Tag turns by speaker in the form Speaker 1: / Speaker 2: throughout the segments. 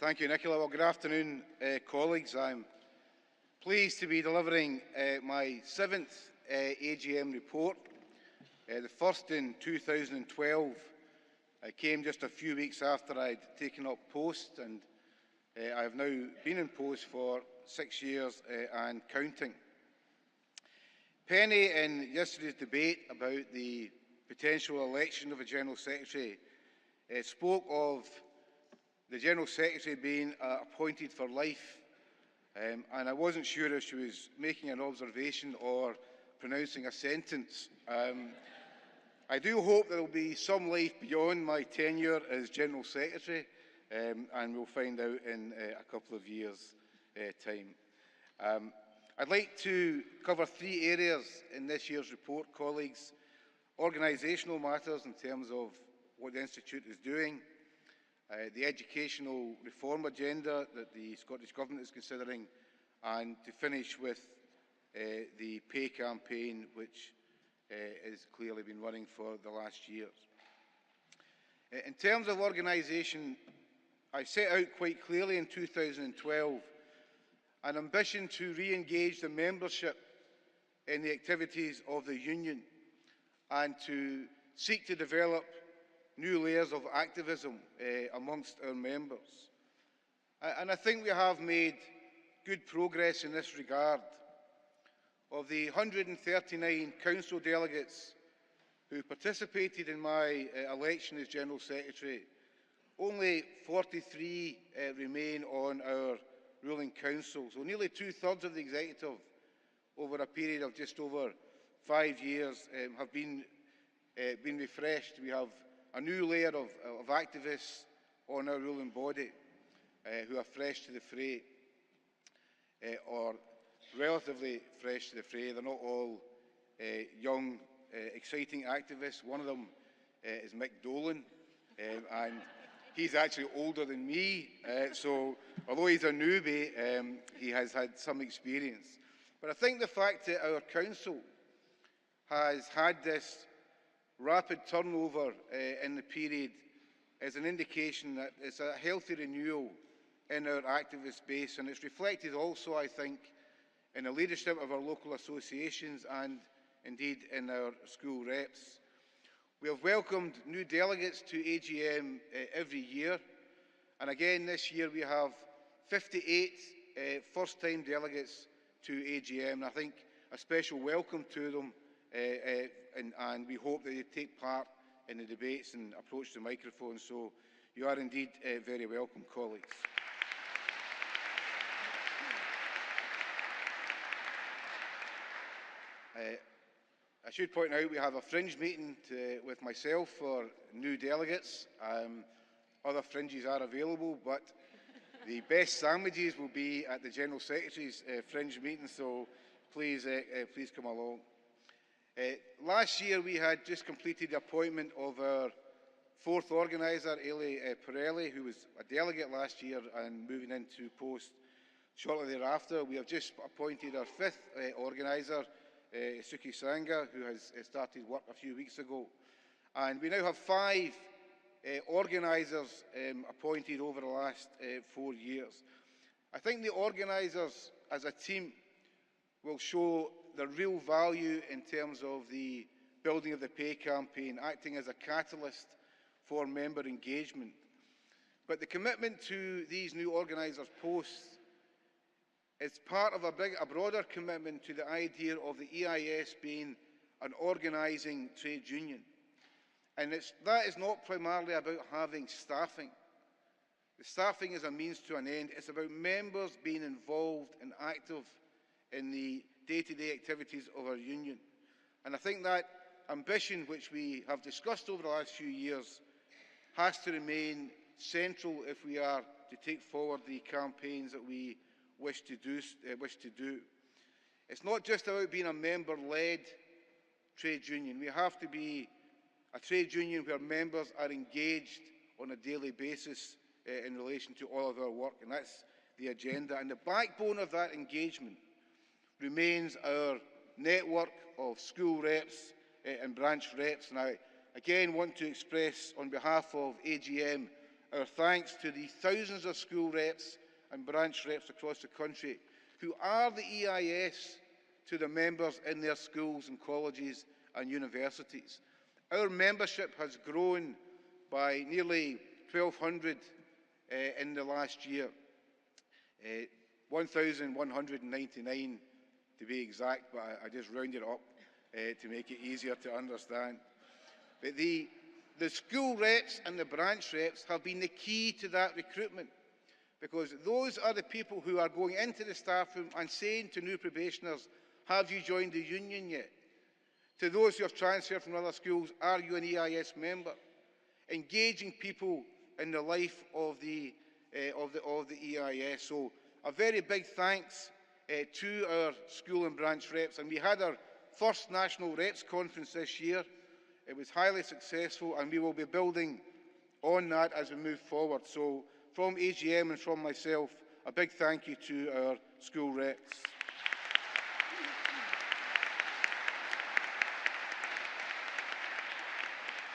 Speaker 1: Thank you, Nicola. Well, good afternoon, colleagues. I'm pleased to be delivering my 7th AGM report, the first in 2012. I came just a few weeks after I'd taken up post, and I have now been in post for 6 years and counting. Penny, in yesterday's debate about the potential election of a General Secretary, spoke of the General Secretary being appointed for life, and I wasn't sure if she was making an observation or pronouncing a sentence. I do hope there will be some life beyond my tenure as General Secretary, and we'll find out in a couple of years' time. I'd like to cover 3 areas in this year's report, colleagues. Organisational matters in terms of what the Institute is doing, the educational reform agenda that the Scottish Government is considering, and to finish with the pay campaign, which has clearly been running for the last years. In terms of organisation, I set out quite clearly in 2012 an ambition to re-engage the membership in the activities of the Union and to seek to develop new layers of activism amongst our members. And I think we have made good progress in this regard. Of the 139 council delegates who participated in my election as General Secretary, only 43 remain on our ruling council. So nearly 2/3 of the executive over a period of just over 5 years have been refreshed. We have a new layer of activists on our ruling body who are fresh to the fray, or relatively fresh to the fray. They're not all young, exciting activists. One of them is Mick Dolan, and he's actually older than me, so although he's a newbie, he has had some experience. But I think the fact that our council has had this rapid turnover in the period is an indication that it's a healthy renewal in our activist base, and it's reflected also, I think, in the leadership of our local associations and indeed in our school reps. We have welcomed new delegates to AGM every year, and again this year we have 58 first-time delegates to AGM, and I think a special welcome to them, and we hope that they take part in the debates and approach the microphone. So you are indeed very welcome, colleagues. I should point out we have a fringe meeting with myself for new delegates. Other fringes are available, but the best sandwiches will be at the General Secretary's fringe meeting, so please come along. Last year we had just completed the appointment of our 4th organiser, Ailey Pirelli, who was a delegate last year and moving into post shortly thereafter. We have just appointed our 5th organiser, Suki Sangha, who has started work a few weeks ago. And we now have 5 organisers appointed over the last 4 years. I think the organisers as a team will show the real value in terms of the building of the pay campaign, acting as a catalyst for member engagement. But the commitment to these new organisers' posts is part of a broader commitment to the idea of the EIS being an organising trade union. And that is not primarily about having staffing. The staffing is a means to an end. It's about members being involved and active in the day-to-day activities of our union. And I think that ambition, which we have discussed over the last few years, has to remain central if we are to take forward the campaigns that we wish to do. It's not just about being a member-led trade union. We have to be a trade union where members are engaged on a daily basis in relation to all of our work, and that's the agenda. And the backbone of that engagement remains our network of school reps and branch reps. And I again want to express on behalf of AGM our thanks to the thousands of school reps and branch reps across the country who are the EIS to the members in their schools and colleges and universities. Our membership has grown by nearly 1,200 in the last year, 1,199 to be exact, but I just rounded it up to make it easier to understand. But the school reps and the branch reps have been the key to that recruitment, because those are the people who are going into the staff room and saying to new probationers, have you joined the union yet? To those who have transferred from other schools, are you an EIS member? Engaging people in the life of the EIS. So a very big thanks to our school and branch reps. And we had our first National Reps Conference this year. It was highly successful, and we will be building on that as we move forward. So from AGM and from myself, a big thank you to our school reps.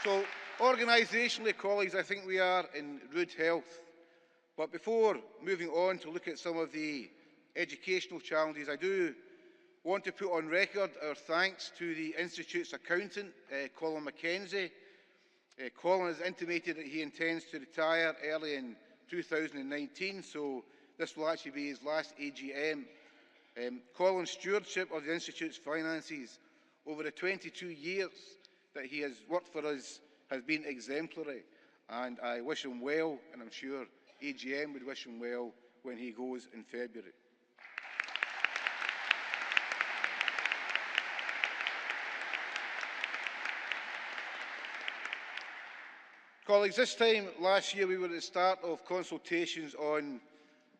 Speaker 1: So organisationally, colleagues, I think we are in rude health. But before moving on to look at some of the educational challenges, I do want to put on record our thanks to the Institute's accountant, Colin Mackenzie. Colin has intimated that he intends to retire early in 2019, so this will actually be his last AGM. Colin's stewardship of the Institute's finances over the 22 years that he has worked for us has been exemplary, and I wish him well, and I'm sure AGM would wish him well when he goes in February. Colleagues, this time last year we were at the start of consultations on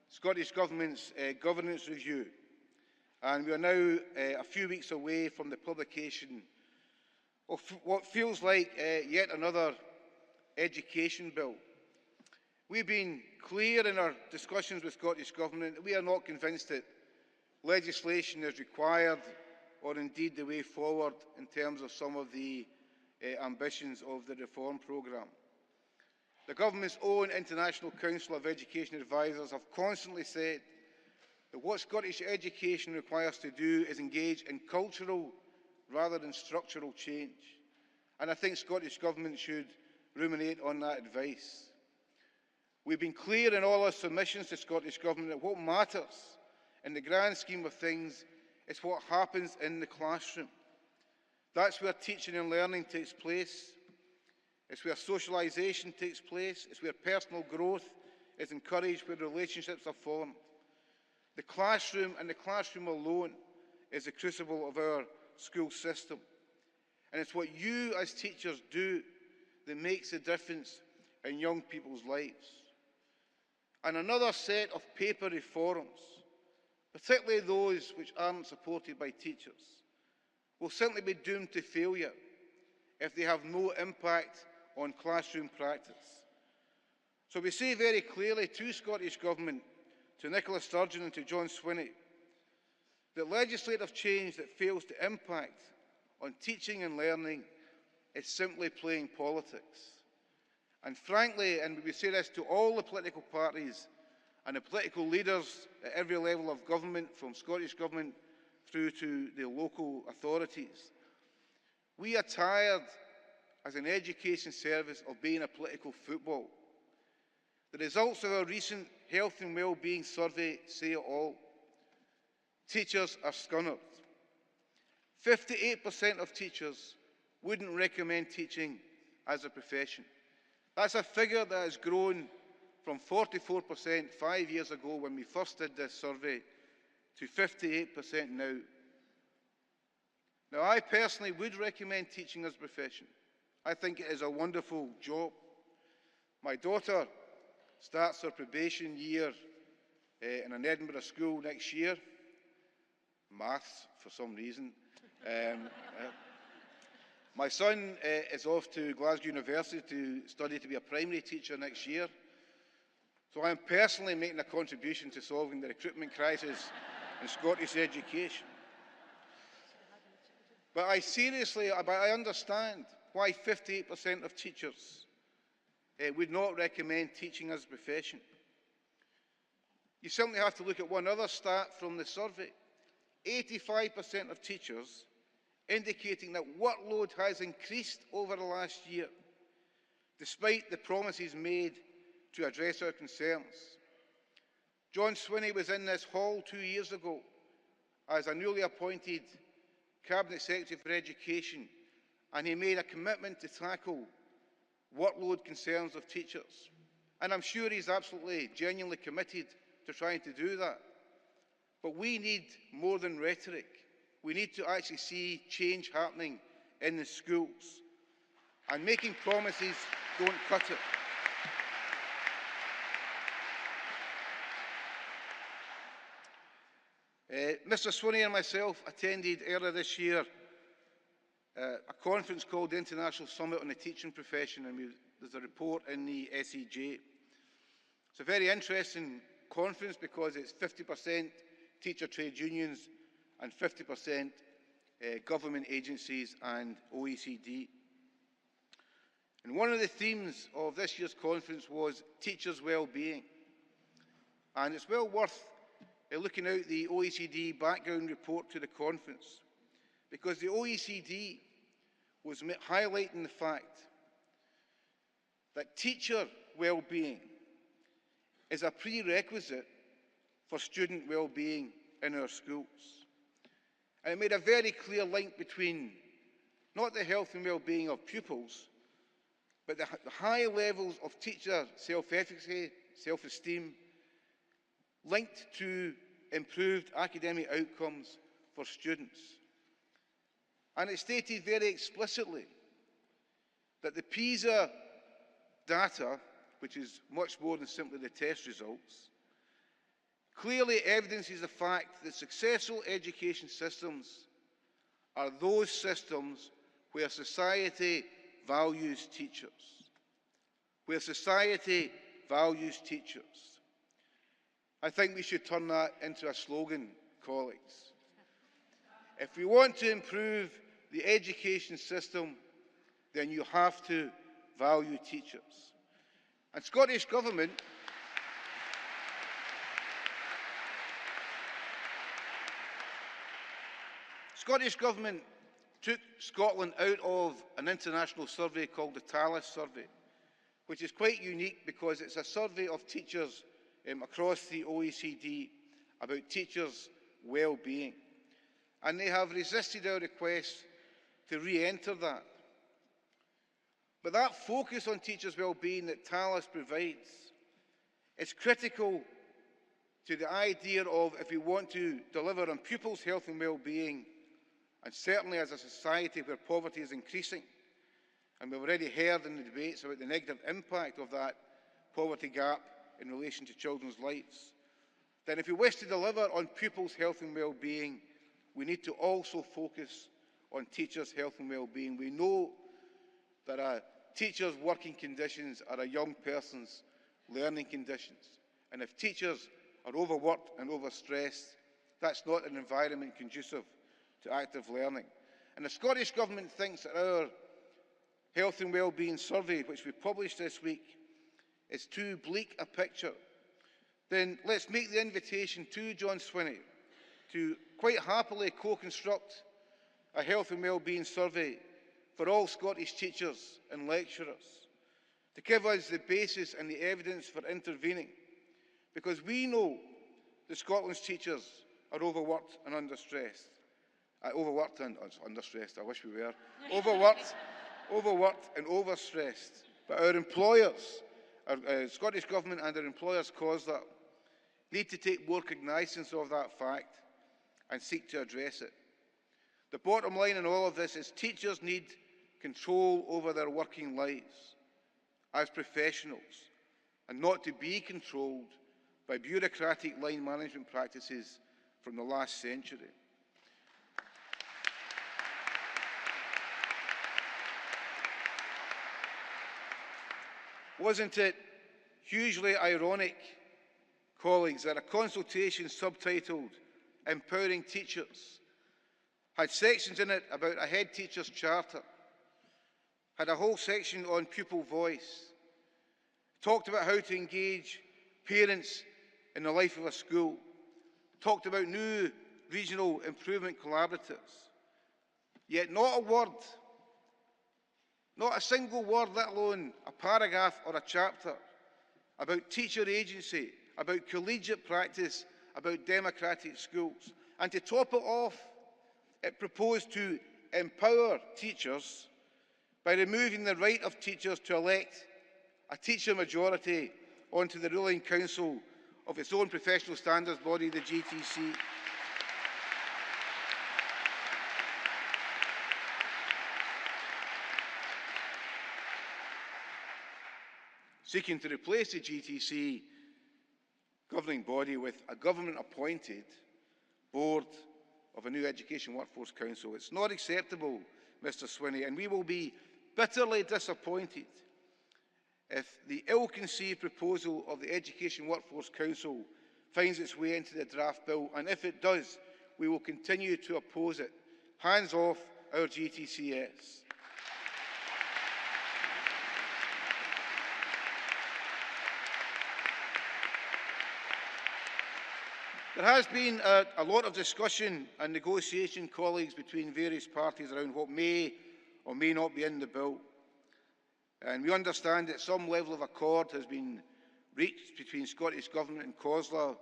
Speaker 1: Scottish Government's governance review, and we are now a few weeks away from the publication of what feels like yet another education bill. We've been clear in our discussions with Scottish Government that we are not convinced that legislation is required or indeed the way forward in terms of some of the ambitions of the reform programme. The Government's own International Council of Education Advisers have constantly said that what Scottish education requires to do is engage in cultural rather than structural change. And I think Scottish Government should ruminate on that advice. We've been clear in all our submissions to Scottish Government that what matters in the grand scheme of things is what happens in the classroom. That's where teaching and learning takes place. It's where socialisation takes place. It's where personal growth is encouraged, where relationships are formed. The classroom and the classroom alone is the crucible of our school system. And it's what you as teachers do that makes the difference in young people's lives. And another set of paper reforms, particularly those which aren't supported by teachers, will simply be doomed to failure if they have no impact on classroom practice. So we say very clearly to Scottish Government, to Nicola Sturgeon and to John Swinney, that legislative change that fails to impact on teaching and learning is simply playing politics. And frankly, and we say this to all the political parties and the political leaders at every level of government, from Scottish Government through to the local authorities, we are tired as an education service of being a political football. The results of our recent health and well-being survey say it all. Teachers are scunnered. 58% of teachers wouldn't recommend teaching as a profession. That's a figure that has grown from 44% 5 years ago when we first did this survey to 58% now. Now, I personally would recommend teaching as a profession. I think it is a wonderful job. My daughter starts her probation year in an Edinburgh school next year. Maths, for some reason. My son is off to Glasgow University to study to be a primary teacher next year. So I'm personally making a contribution to solving the recruitment crisis in Scottish education. But I understand why 58% of teachers would not recommend teaching as a profession. You simply have to look at one other stat from the survey. 85% of teachers indicating that workload has increased over the last year, despite the promises made to address our concerns. John Swinney was in this hall 2 years ago as a newly appointed Cabinet Secretary for Education, and he made a commitment to tackle workload concerns of teachers. And I'm sure he's absolutely, genuinely committed to trying to do that. But we need more than rhetoric. We need to actually see change happening in the schools. And making promises don't cut it. Mr. Swinney and myself attended earlier this year a conference called the International Summit on the Teaching Profession, and there's a report in the SEJ. It's a very interesting conference because it's 50% teacher trade unions and 50% government agencies and OECD. And one of the themes of this year's conference was teachers' well-being. And it's well worth looking out the OECD background report to the conference, because the OECD was highlighting the fact that teacher well-being is a prerequisite for student well-being in our schools. And it made a very clear link between not the health and well-being of pupils, but the high levels of teacher self-efficacy, self-esteem, linked to improved academic outcomes for students. And it stated very explicitly that the PISA data, which is much more than simply the test results, clearly evidences the fact that successful education systems are those systems where society values teachers. Where society values teachers. I think we should turn that into a slogan, colleagues. If we want to improve the education system, then you have to value teachers. And Scottish Government took Scotland out of an international survey called the TALIS survey, which is quite unique because it's a survey of teachers across the OECD about teachers' well-being. And they have resisted our request to re-enter that. But that focus on teachers' well-being that TALIS provides is critical to the idea of, if we want to deliver on pupils' health and well-being, and certainly as a society where poverty is increasing, and we've already heard in the debates about the negative impact of that poverty gap in relation to children's lives, then if we wish to deliver on pupils' health and well-being, we need to also focus on teachers' health and well-being. We know that a teacher's working conditions are a young person's learning conditions. And if teachers are overworked and overstressed, that's not an environment conducive to active learning. And the Scottish Government thinks that our health and well-being survey, which we published this week, is too bleak a picture, then let's make the invitation to John Swinney to quite happily co-construct a health and well-being survey for all Scottish teachers and lecturers, to give us the basis and the evidence for intervening, because we know that Scotland's teachers are overworked and understressed. Overworked and understressed, I wish we were. Overworked and overstressed. But our employers, our Scottish Government and our employers cause that, need to take more cognizance of that fact and seek to address it. The bottom line in all of this is teachers need control over their working lives as professionals, and not to be controlled by bureaucratic line management practices from the last century. Wasn't it hugely ironic, colleagues, that a consultation subtitled Empowering Teachers had sections in it about a head teacher's charter, had a whole section on pupil voice, talked about how to engage parents in the life of a school, talked about new regional improvement collaboratives. Yet not a word, not a single word, let alone a paragraph or a chapter, about teacher agency, about collegiate practice, about democratic schools. And to top it off, it proposed to empower teachers by removing the right of teachers to elect a teacher majority onto the ruling council of its own professional standards body, the GTC. Seeking to replace the GTC governing body with a government-appointed board of a new Education Workforce Council. It's not acceptable, Mr Swinney, and we will be bitterly disappointed if the ill-conceived proposal of the Education Workforce Council finds its way into the draft bill, and if it does, we will continue to oppose it. Hands off our GTCS. There has been a lot of discussion and negotiation, colleagues, between various parties around what may or may not be in the bill. And we understand that some level of accord has been reached between Scottish Government and COSLA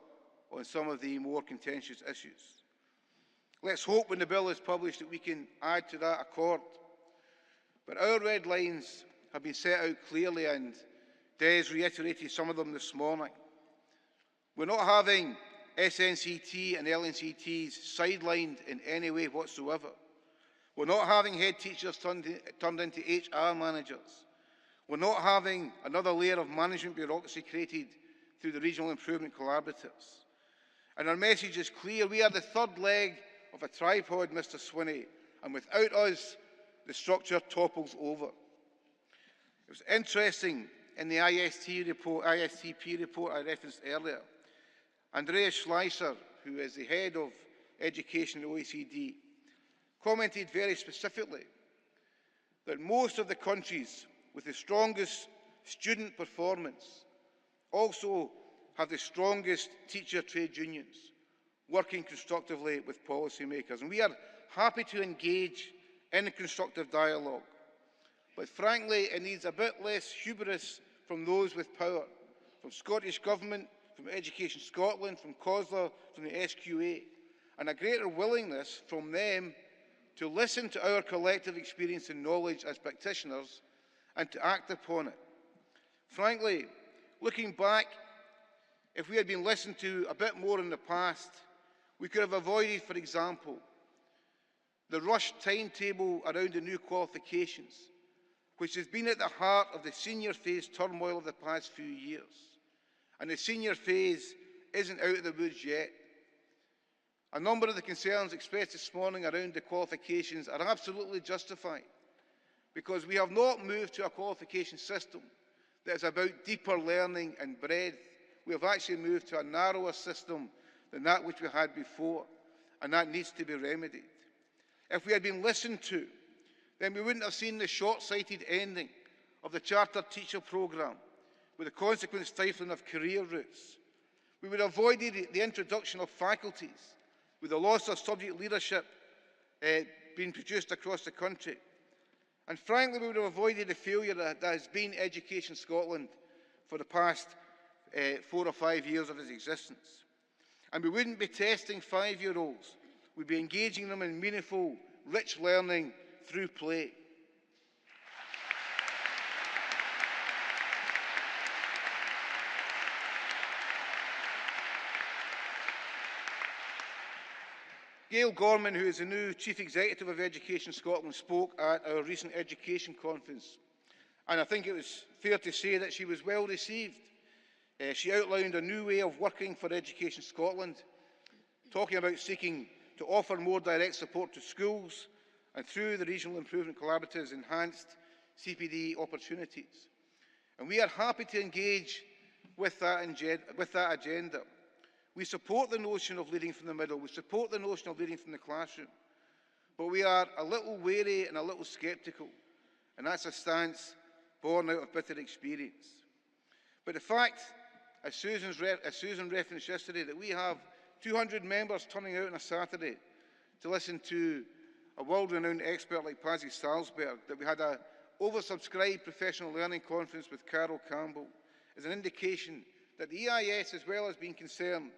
Speaker 1: on some of the more contentious issues. Let's hope when the bill is published that we can add to that accord. But our red lines have been set out clearly, and Des reiterated some of them this morning. We're not having SNCT and LNCTs sidelined in any way whatsoever. We're not having head teachers turned into HR managers. We're not having another layer of management bureaucracy created through the regional improvement collaboratives. And our message is clear. We are the third leg of a tripod, Mr Swinney, and without us, the structure topples over. It was interesting in the ISTP report I referenced earlier. Andreas Schleicher, who is the head of education at the OECD, commented very specifically that most of the countries with the strongest student performance also have the strongest teacher trade unions working constructively with policymakers. And we are happy to engage in a constructive dialogue. But frankly, it needs a bit less hubris from those with power, from Scottish Government, from Education Scotland, from COSLA, from the SQA, and a greater willingness from them to listen to our collective experience and knowledge as practitioners and to act upon it. Frankly, looking back, if we had been listened to a bit more in the past, we could have avoided, for example, the rushed timetable around the new qualifications, which has been at the heart of the senior phase turmoil of the past few years. And the senior phase isn't out of the woods yet. A number of the concerns expressed this morning around the qualifications are absolutely justified, because we have not moved to a qualification system that is about deeper learning and breadth. We have actually moved to a narrower system than that which we had before, and that needs to be remedied. If we had been listened to, then we wouldn't have seen the short-sighted ending of the Chartered Teacher Programme, with the consequent stifling of career routes. We would have avoided the introduction of faculties, with the loss of subject leadership being produced across the country. And frankly, we would have avoided the failure that has been Education Scotland for the past 4 or 5 years of its existence. And we wouldn't be testing 5-year-olds. We'd be engaging them in meaningful, rich learning through play. Gail Gorman, who is the new Chief Executive of Education Scotland, spoke at our recent education conference. And I think it was fair to say that she was well received. She outlined a new way of working for Education Scotland, talking about seeking to offer more direct support to schools and through the Regional Improvement Collaboratives enhanced CPD opportunities. And we are happy to engage with that agenda. We support the notion of leading from the middle. We support the notion of leading from the classroom. But we are a little wary and a little sceptical, and that's a stance born out of bitter experience. But the fact, as Susan referenced yesterday, that we have 200 members turning out on a Saturday to listen to a world-renowned expert like Pazzi Salzberg, that we had an oversubscribed professional learning conference with Carol Campbell, is an indication that the EIS, as well as being concerned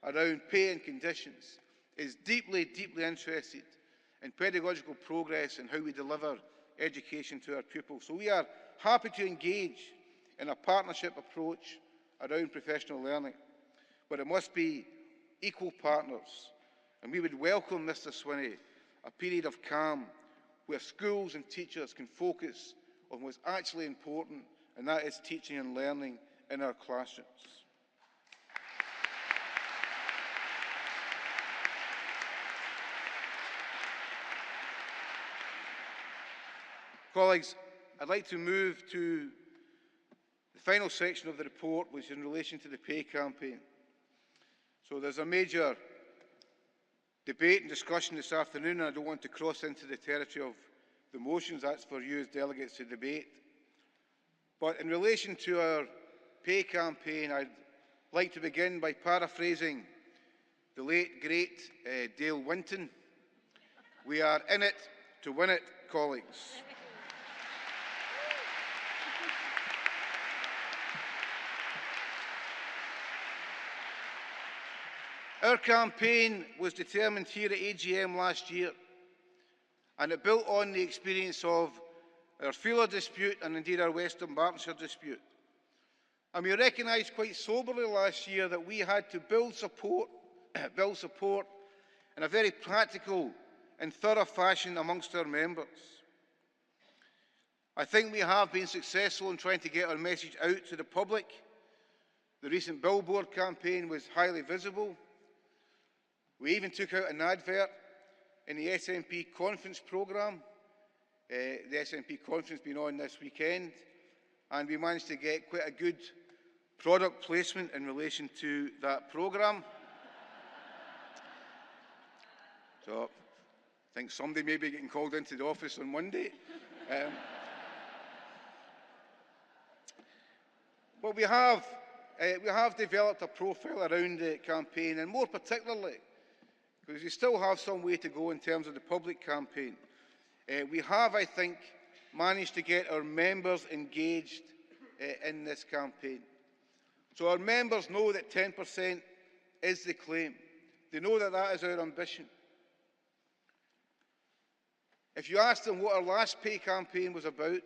Speaker 1: around pay and conditions, is deeply, deeply interested in pedagogical progress and how we deliver education to our pupils. So we are happy to engage in a partnership approach around professional learning, but it must be equal partners. And we would welcome, Mr. Swinney, a period of calm where schools and teachers can focus on what's actually important, and that is teaching and learning in our classrooms. Colleagues, I'd like to move to the final section of the report, which is in relation to the pay campaign. So there's a major debate and discussion this afternoon, and I don't want to cross into the territory of the motions. That's for you as delegates to debate. But in relation to our pay campaign, I'd like to begin by paraphrasing the late, great Dale Winton. We are in it to win it, colleagues. Our campaign was determined here at AGM last year, and it built on the experience of our Fuller dispute and indeed our Western Bartonshire dispute. And we recognised quite soberly last year that we had to build support in a very practical and thorough fashion amongst our members. I think we have been successful in trying to get our message out to the public. The recent billboard campaign was highly visible. We even took out an advert in the SNP conference programme. The SNP conference being on this weekend, and we managed to get quite a good product placement in relation to that programme. So I think somebody may be getting called into the office on Monday. But we have developed a profile around the campaign, and more particularly, because we still have some way to go in terms of the public campaign, we have, I think, managed to get our members engaged in this campaign. So our members know that 10% is the claim. They know that that is our ambition. If you ask them what our last pay campaign was about,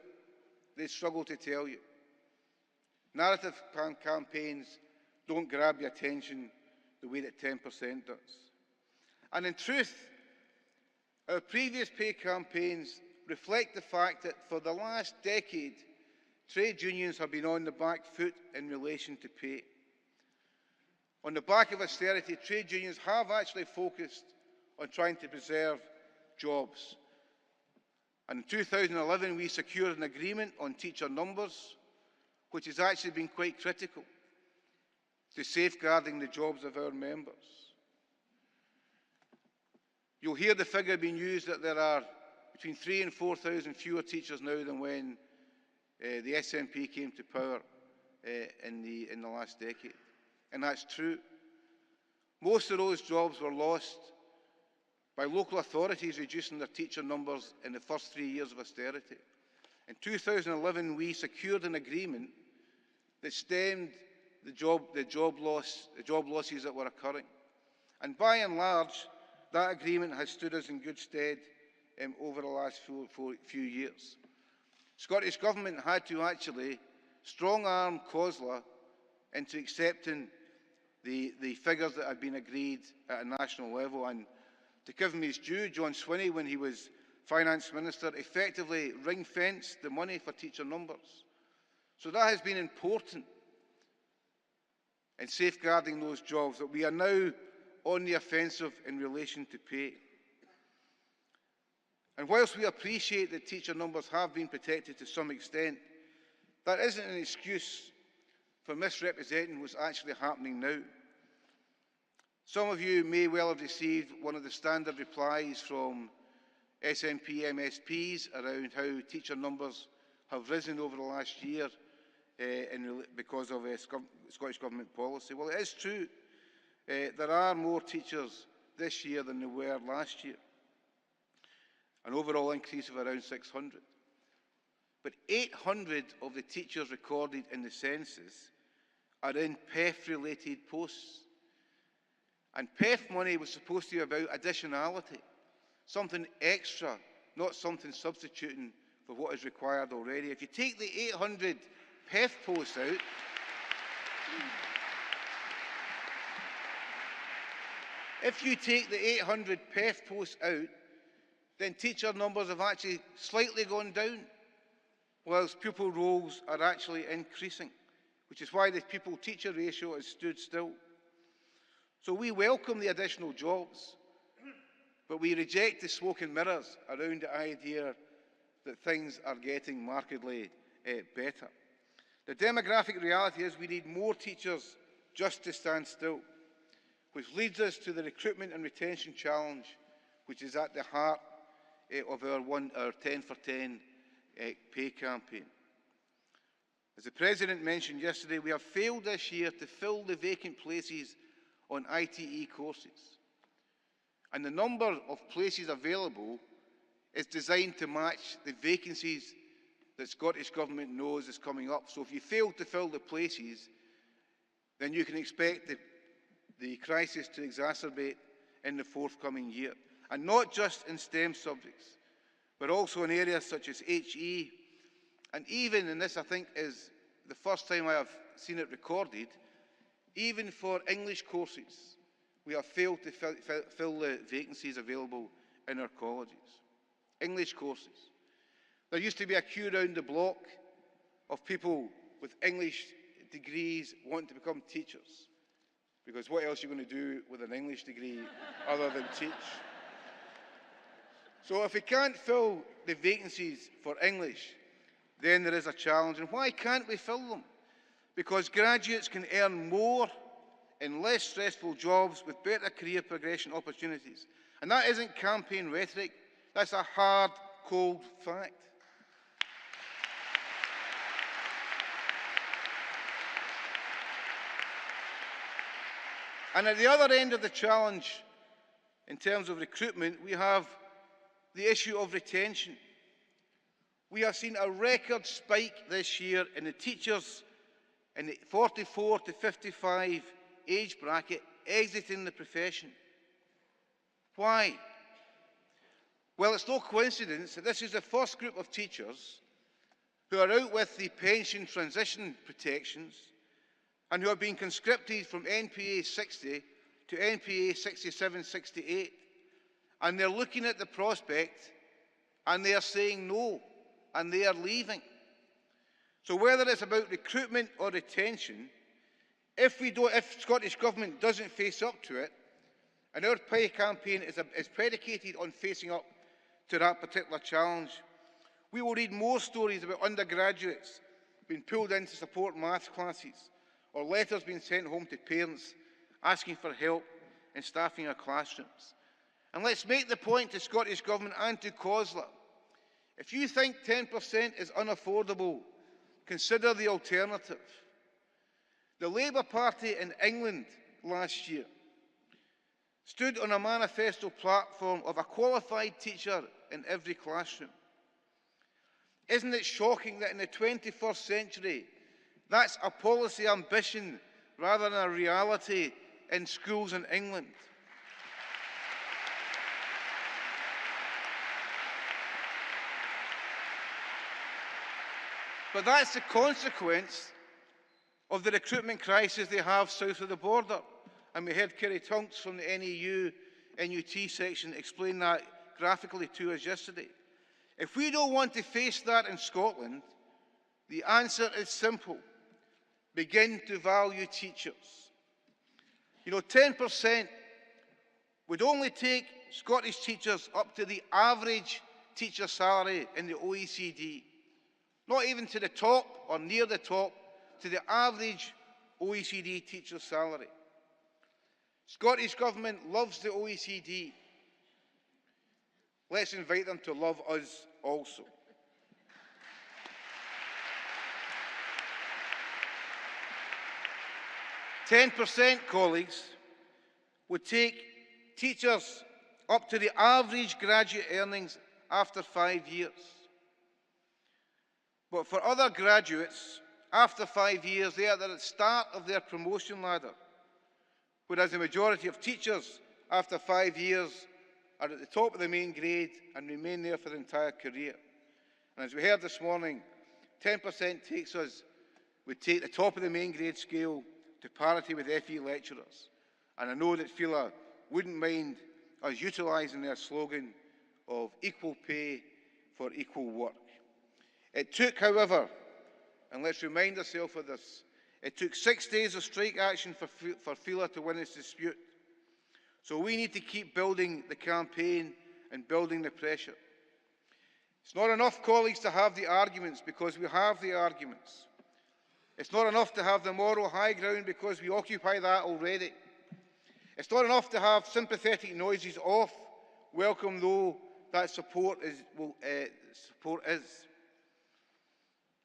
Speaker 1: they struggle to tell you. Narrative campaigns don't grab your attention the way that 10% does. And in truth, our previous pay campaigns reflect the fact that for the last decade, trade unions have been on the back foot in relation to pay. On the back of austerity, trade unions have actually focused on trying to preserve jobs. And in 2011, we secured an agreement on teacher numbers, which has actually been quite critical to safeguarding the jobs of our members. You'll hear the figure being used that there are between 3,000 and 4,000 fewer teachers now than when the SNP came to power in the last decade. And that's true. Most of those jobs were lost by local authorities reducing their teacher numbers in the first 3 years of austerity. In 2011, we secured an agreement that stemmed the job losses that were occurring. And by and large, that agreement has stood us in good stead over the last few years. Scottish Government had to actually strong-arm COSLA into accepting the figures that had been agreed at a national level. And to give him his due, John Swinney, when he was Finance Minister, effectively ring-fenced the money for teacher numbers. So that has been important in safeguarding those jobs, that we are now on the offensive in relation to pay. And whilst we appreciate that teacher numbers have been protected to some extent, that isn't an excuse for misrepresenting what's actually happening now. Some of you may well have received one of the standard replies from SNP MSPs around how teacher numbers have risen over the last year because of Scottish Government policy. Well, it is true. There are more teachers this year than there were last year, an overall increase of around 600. But 800 of the teachers recorded in the census are in PEF-related posts. And PEF money was supposed to be about additionality, something extra, not something substituting for what is required already. If you take the 800 PEF posts out, then teacher numbers have actually slightly gone down, whilst pupil roles are actually increasing, which is why the pupil-teacher ratio has stood still. So we welcome the additional jobs, but we reject the smoke and mirrors around the idea that things are getting markedly better. The demographic reality is we need more teachers just to stand still, which leads us to the recruitment and retention challenge, which is at the heart of our 10 for 10 pay campaign. As the President mentioned yesterday, we have failed this year to fill the vacant places on ITE courses. And the number of places available is designed to match the vacancies that Scottish Government knows is coming up. So if you fail to fill the places, then you can expect the crisis to exacerbate in the forthcoming year. And not just in STEM subjects, but also in areas such as HE, and even, and this I think is the first time I have seen it recorded, even for English courses, we have failed to fill the vacancies available in our colleges. English courses. There used to be a queue round the block of people with English degrees wanting to become teachers, because what else are you going to do with an English degree other than teach? So if we can't fill the vacancies for English, then there is a challenge. And why can't we fill them? Because graduates can earn more in less stressful jobs with better career progression opportunities. And that isn't campaign rhetoric, that's a hard, cold fact. And at the other end of the challenge, in terms of recruitment, we have the issue of retention. We have seen a record spike this year in the teachers in the 44 to 55 age bracket exiting the profession. Why? Well, it's no coincidence that this is the first group of teachers who are out with the pension transition protections and who have been conscripted from NPA 60 to NPA 67-68. And they're looking at the prospect and they are saying no, and they are leaving. So whether it's about recruitment or retention, if Scottish Government doesn't face up to it, and our pay campaign is predicated on facing up to that particular challenge, we will read more stories about undergraduates being pulled in to support maths classes, or letters being sent home to parents asking for help in staffing our classrooms. And let's make the point to Scottish Government and to COSLA. If you think 10% is unaffordable, consider the alternative. The Labour Party in England last year stood on a manifesto platform of a qualified teacher in every classroom. Isn't it shocking that in the 21st century, that's a policy ambition rather than a reality in schools in England? But that's the consequence of the recruitment crisis they have south of the border. And we heard Kerry Tunks from the NEU, NUT section explain that graphically to us yesterday. If we don't want to face that in Scotland, the answer is simple. Begin to value teachers. You know, 10% would only take Scottish teachers up to the average teacher salary in the OECD. Not even to the top or near the top, to the average OECD teacher salary. Scottish Government loves the OECD. Let's invite them to love us also. 10%, colleagues, would take teachers up to the average graduate earnings after 5 years. But for other graduates, after 5 years, they are at the start of their promotion ladder, whereas the majority of teachers, after 5 years, are at the top of the main grade and remain there for their entire career. And as we heard this morning, 10% would take the top of the main grade scale to parity with FE lecturers. And I know that FILA wouldn't mind us utilising their slogan of equal pay for equal work. It took, however, and let's remind ourselves of this, it took 6 days of strike action for FILA to win its dispute. So we need to keep building the campaign and building the pressure. It's not enough, colleagues, to have the arguments, because we have the arguments. It's not enough to have the moral high ground, because we occupy that already. It's not enough to have sympathetic noises off, welcome though that support is.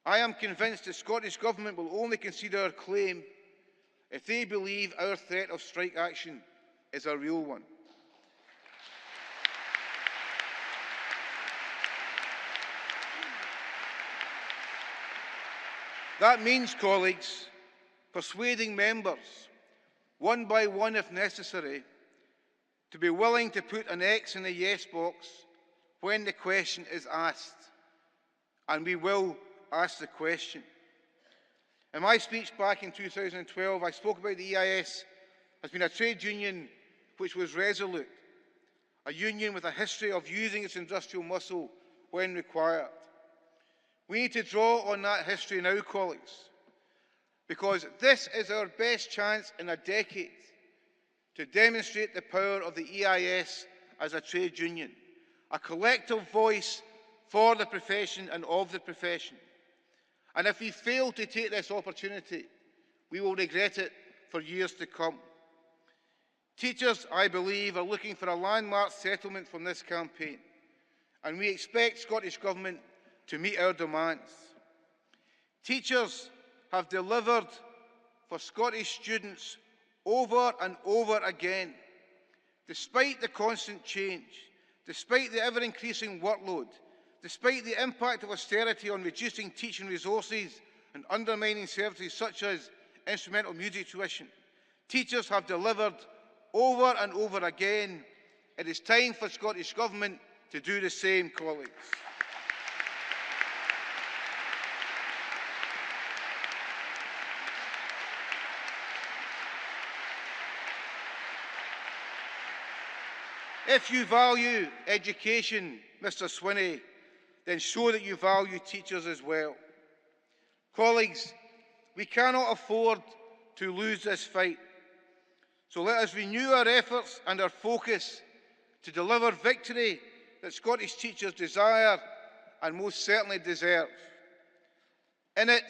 Speaker 1: I am convinced the Scottish Government will only consider our claim if they believe our threat of strike action is a real one. That means, colleagues, persuading members, one by one if necessary, to be willing to put an X in the yes box when the question is asked. And we will ask the question. In my speech back in 2012, I spoke about the EIS as being a trade union which was resolute, a union with a history of using its industrial muscle when required. We need to draw on that history now, colleagues, because this is our best chance in a decade to demonstrate the power of the EIS as a trade union, a collective voice for the profession and of the profession. And if we fail to take this opportunity, we will regret it for years to come. Teachers, I believe, are looking for a landmark settlement from this campaign, and we expect Scottish Government to meet our demands. Teachers have delivered for Scottish students over and over again, despite the constant change, despite the ever-increasing workload, despite the impact of austerity on reducing teaching resources and undermining services such as instrumental music tuition. Teachers have delivered over and over again. It is time for Scottish Government to do the same, colleagues. If you value education, Mr. Swinney, then show that you value teachers as well. Colleagues, we cannot afford to lose this fight. So let us renew our efforts and our focus to deliver victory that Scottish teachers desire and most certainly deserve. In it,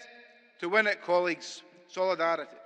Speaker 1: to win it, colleagues, solidarity.